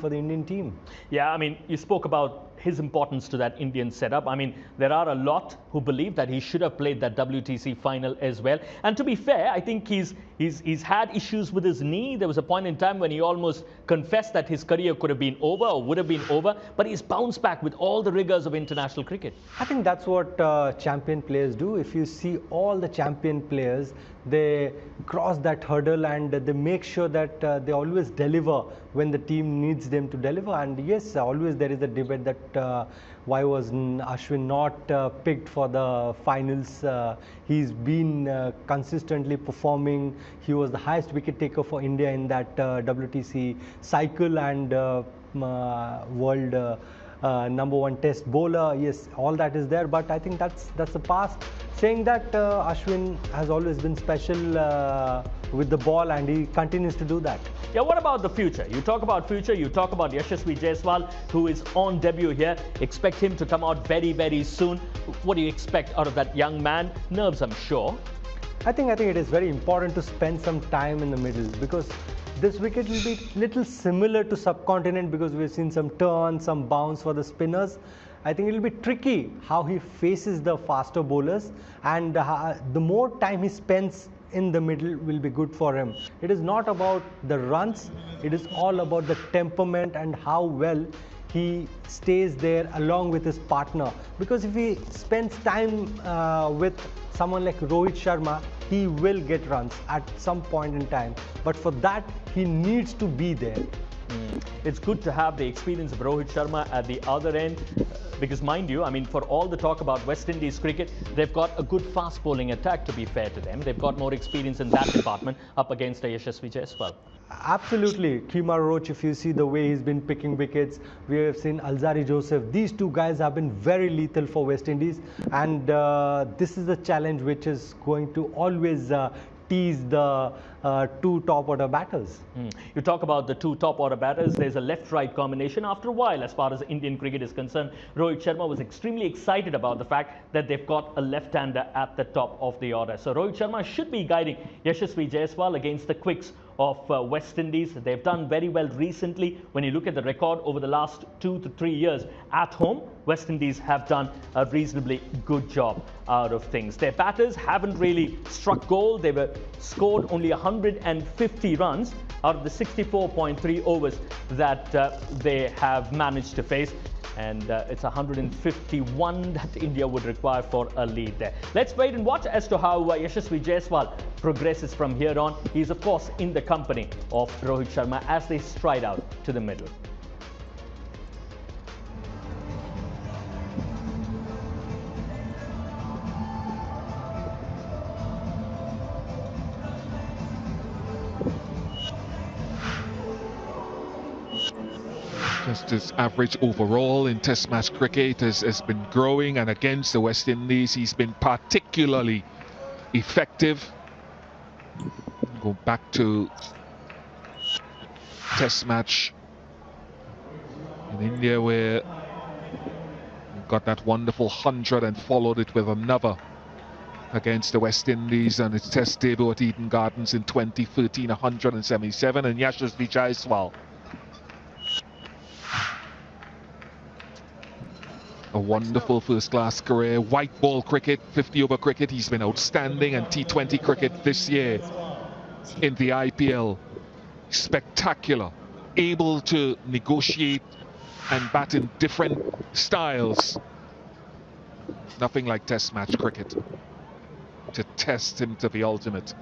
the Indian team. Yeah, I mean, you spoke about his importance to that Indian setup. I mean, there are a lot who believe that he should have played that WTC final as well. And to be fair, I think he's had issues with his knee. There was a point in time when he almost confessed that his career could have been over or would have been over, but he's bounced back with all the rigors of international cricket. I think that's what champion players do. If you see all the champion players, they cross that hurdle and they make sure that they always deliver when the team needs them to deliver. And yes, always there is a debate that why was Ashwin not picked for the finals. He's been consistently performing. He was the highest wicket taker for India in that WTC cycle, and world #1 test bowler. Yes, all that is there, but I think that's the past. Saying that Ashwin has always been special with the ball, and he continues to do that. Yeah, what about the future? You talk about future, you talk about Yashasvi Jaiswal, who is on debut here. Expect him to come out very, very soon. What do you expect out of that young man? Nerves, I'm sure. I think it is very important to spend some time in the middle, because this wicket will be little similar to subcontinent, because we've seen some turn, some bounce for the spinners. I think it will be tricky how he faces the faster bowlers, and the more time he spends in the middle will be good for him. It is not about the runs, it is all about the temperament and how well he stays there along with his partner. Because if he spends time with someone like Rohit Sharma, he will get runs at some point in time. But for that, he needs to be there. It's good to have the experience of Rohit Sharma at the other end, because mind you, I mean, for all the talk about West Indies cricket, they've got a good fast bowling attack, to be fair to them. They've got more experience in that department up against Yashasvi Jaiswal. Absolutely. Kemar Roach, if you see the way he's been picking wickets, we have seen Alzari Joseph. These two guys have been very lethal for West Indies, and this is a challenge which is going to always tease the two top order batters. You talk about the two top order batters. There's a left-right combination. After a while, as far as Indian cricket is concerned, Rohit Sharma was extremely excited about the fact that they've got a left-hander at the top of the order. So Rohit Sharma should be guiding Yashasvi Jaiswal against the quicks of West Indies. They've done very well recently. When you look at the record over the last 2 to 3 years at home, West Indies have done a reasonably good job out of things. Their batters haven't really struck gold. They were scored only 150 runs out of the 64.3 overs that they have managed to face. And it's 151 that India would require for a lead there. Let's wait and watch as to how Yashasvi Jaiswal progresses from here on. He's of course in the company of Rohit Sharma as they stride out to the middle. Just his average overall in Test match cricket has been growing, and against the West Indies he's been particularly effective. Go back to Test match in India where he got that wonderful 100 and followed it with another against the West Indies, and its Test debut at Eden Gardens in 2013, 177, and Yashasvi Jaiswal, a wonderful first-class career. White ball cricket, 50-over cricket, he's been outstanding, and T20 cricket this year in the IPL, spectacular. Able to negotiate and bat in different styles. Nothing like Test match cricket to test him to the ultimate,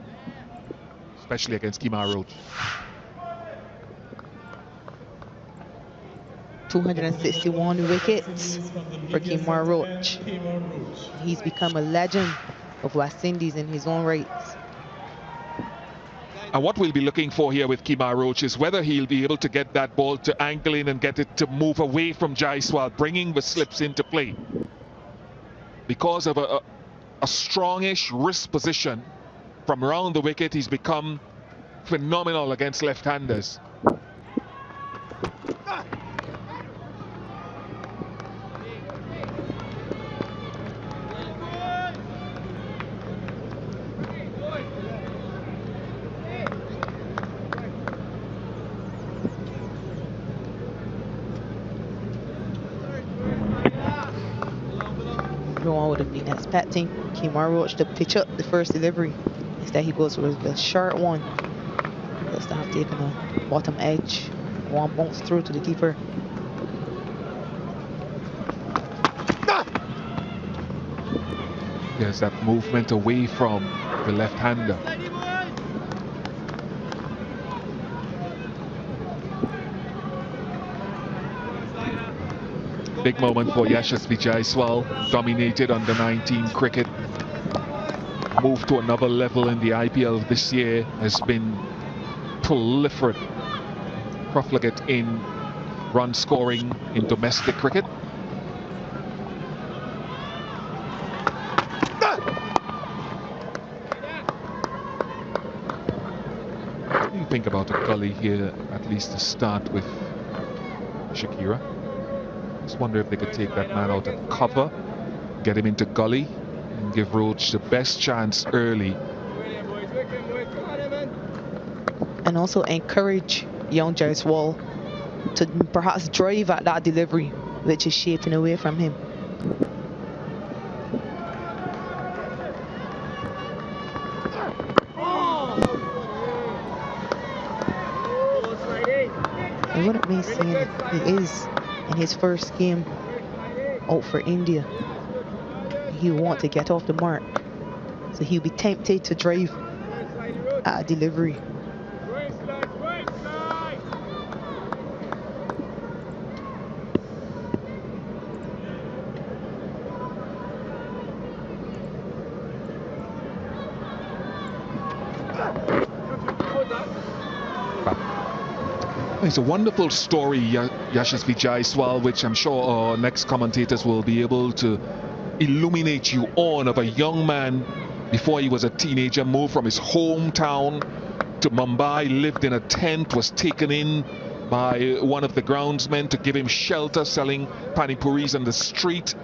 especially against Kemar Roach. 261 wickets for Kemar Roach. He's become a legend of West Indies in his own rights. And what we'll be looking for here with Kemar Roach is whether he'll be able to get that ball to angle in and get it to move away from Jaiswal, bringing the slips into play. Because of a strongish wrist position from around the wicket, he's become phenomenal against left-handers. No one would have been expecting Kemar Roach to pitch up the first delivery. Instead he goes with a short one. Looks to have taken a bottom edge. One bounce through to the keeper. There's that movement away from the left-hander. Big moment for Yashasvi Jaiswal, dominated under 19 cricket. Moved to another level in the IPL this year, has been prolific, profligate in run scoring in domestic cricket. What do you think about a gully here, at least to start with Shakira? Just wonder if they could take that man out of cover, get him into gully, and give Roach the best chance early. And also encourage young Jaiswal to perhaps drive at that delivery, which is shaping away from him. I wouldn't be saying he is in his first game out for India. He'll want to get off the mark, so he'll be tempted to drive at a delivery. It's a wonderful story, Yashasvi Jaiswal, which I'm sure our next commentators will be able to illuminate you on, of a young man before he was a teenager, moved from his hometown to Mumbai, lived in a tent, was taken in by one of the groundsmen to give him shelter, selling pani puris on the street.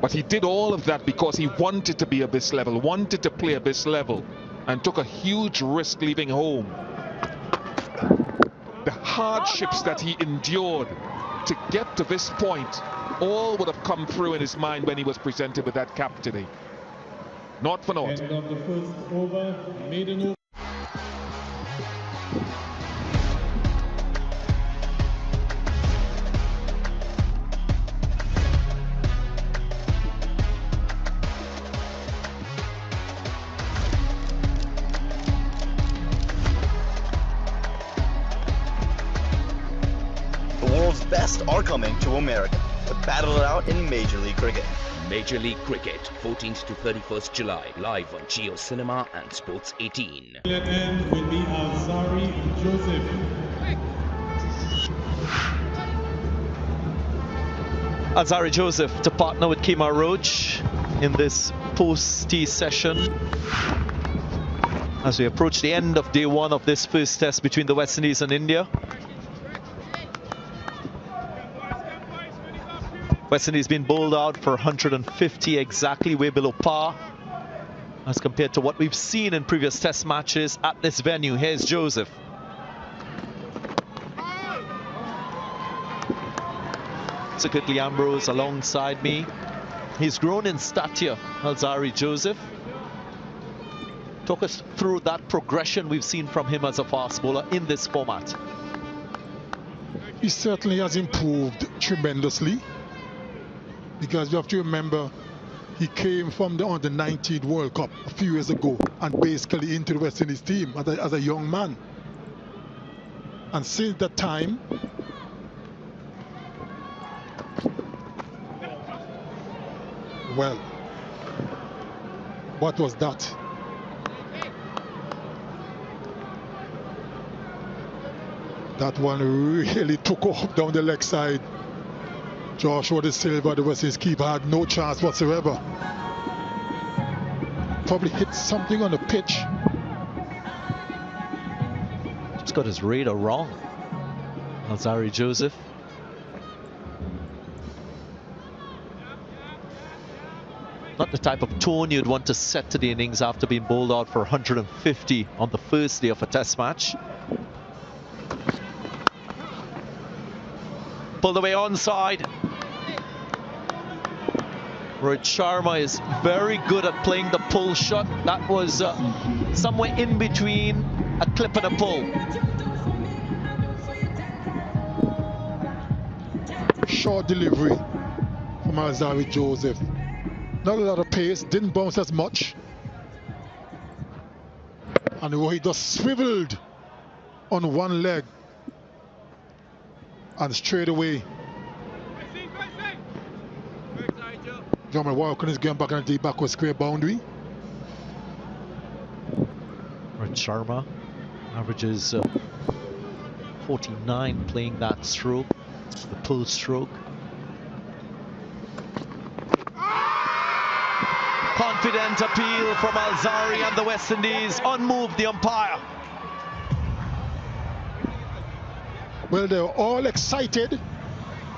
But he did all of that because he wanted to be at this level, wanted to play at this level, and took a huge risk leaving home. The hardships that he endured to get to this point all would have come through in his mind when he was presented with that cap today. Not for naught. End of the first over, maiden over. The world's best are coming to America to battle it out in Major League Cricket. Major League Cricket, 14th to 31st July, live on Geo Cinema and Sports 18. At end will be Alzari Joseph. Alzari Joseph to partner with Kemar Roach in this post-T session as we approach the end of day one of this first test between the West Indies and India. West Indies been bowled out for 150, exactly way below par as compared to what we've seen in previous test matches at this venue. Here's Joseph. Secretly Ambrose alongside me. He's grown in stature, Alzari Joseph. Talk us through that progression we've seen from him as a fast bowler in this format. He certainly has improved tremendously, because you have to remember he came from the under-19 World Cup a few years ago and basically into the West Indies team as a young man. And since that time, well, what was that? That one really took off down the leg side. Joshua De Silva, the West Indies keeper, had no chance whatsoever. Probably hit something on the pitch. Just got his radar wrong, Alzari Joseph. Not the type of tone you'd want to set to the innings after being bowled out for 150 on the first day of a test match. Pulled away onside. Rohit Sharma is very good at playing the pull shot. That was somewhere in between a clip and a pull. Short delivery from Alzari Joseph. Not a lot of pace, didn't bounce as much. And he just swiveled on one leg. And straight away, John Walker is going back on the backward square boundary. Rohit Sharma averages 49 playing that stroke, the pull stroke. Confident appeal from Alzari and the West Indies. Unmoved the umpire. Well, they're all excited.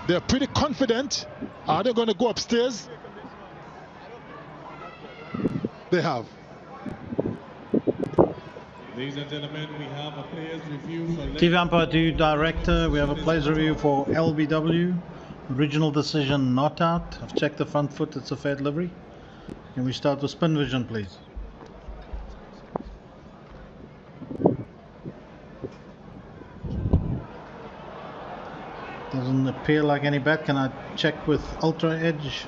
They're pretty confident. Are they going to go upstairs? They have. Ladies and gentlemen, we have a players review for TV Umpire Director, we have a players review for LBW. Original decision not out. I've checked the front foot, it's a fair delivery. Can we start with spin vision, please? Doesn't appear like any bat. Can I check with Ultra Edge?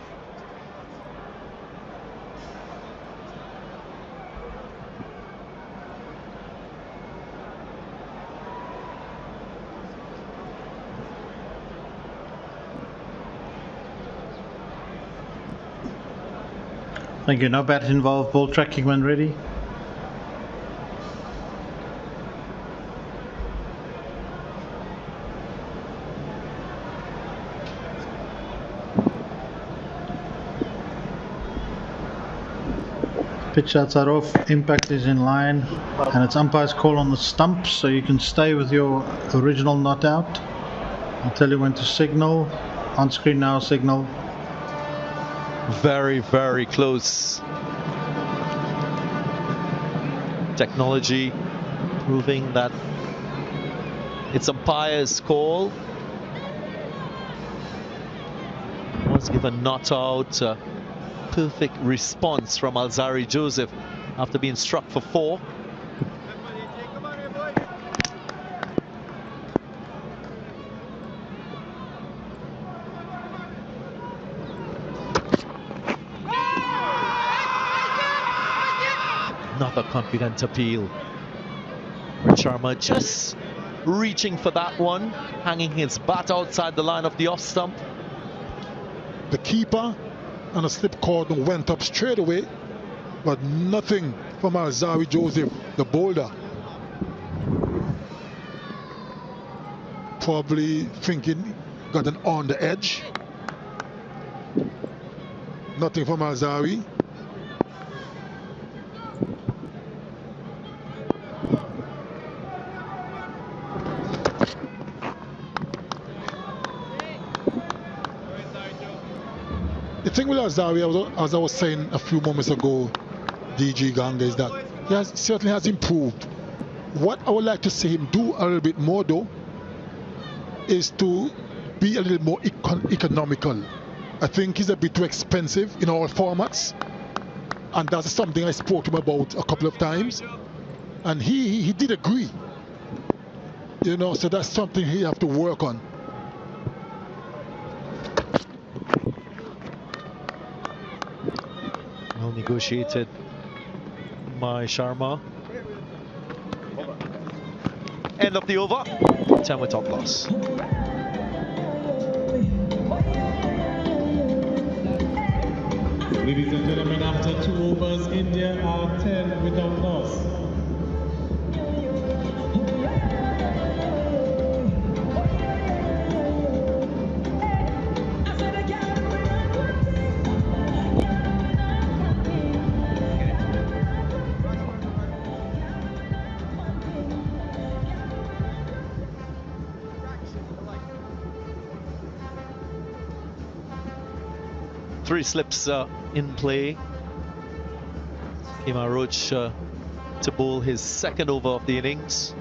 Thank you. No bat involved. Ball tracking when ready. pitch shots are off, impact is in line, and it's umpire's call on the stump, so you can stay with your original not out. I'll tell you when to signal. On screen now, signal. Very, very close. Technology proving that it's umpire's call. Was given not out. Perfect response from Alzari Joseph after being struck for 4. Another confident appeal. Sharma just reaching for that one, hanging his bat outside the line of the off stump. The keeper and a slip cord went up straight away, but nothing from Alzari Joseph, the bowler. Probably thinking got an on the edge. Nothing from Alzari. The thing with Alzari, as I was saying a few moments ago, DG Ganga, is that he certainly has improved. What I would like to see him do a little bit more, though, is to be a little more economical. I think he's a bit too expensive in all formats, and that's something I spoke to him about a couple of times, and he did agree. You know, so that's something he have to work on. Well negotiated by Sharma. End of the over. 10 with top loss. Ladies and gentlemen, after 2 overs, India are 10 without loss. Three slips in play. Kemar Roach to bowl his second over of the innings.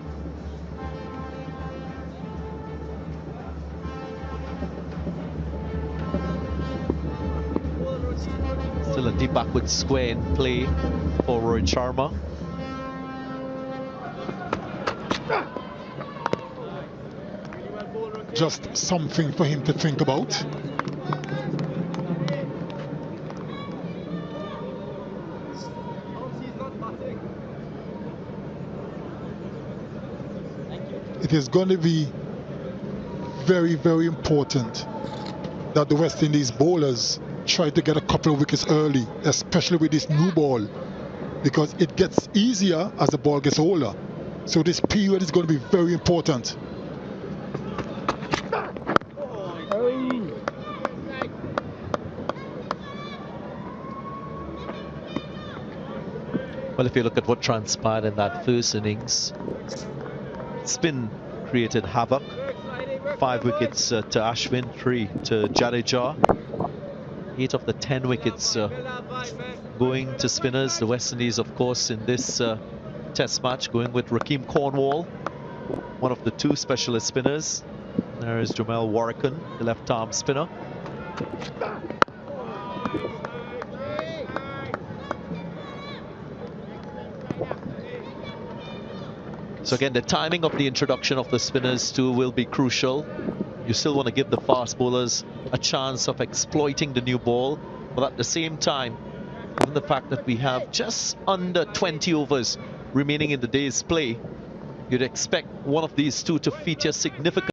Still a deep backward square in play for Rohit Sharma. Just something for him to think about. It is going to be very, very important that the West Indies bowlers try to get a couple of wickets early, especially with this new ball, because it gets easier as the ball gets older. So this period is going to be very important. Well, if you look at what transpired in that first innings, spin created havoc. 5 wickets to Ashwin, 3 to Jadeja. 8 of the 10 wickets going to spinners. The West Indies, of course, in this test match, going with Rakeem Cornwall, one of the 2 specialist spinners. There is Jamel Warrican, the left-arm spinner. So again, the timing of the introduction of the spinners too will be crucial. You still want to give the fast bowlers a chance of exploiting the new ball, but at the same time, given the fact that we have just under 20 overs remaining in the day's play, you'd expect one of these 2 to feature significantly.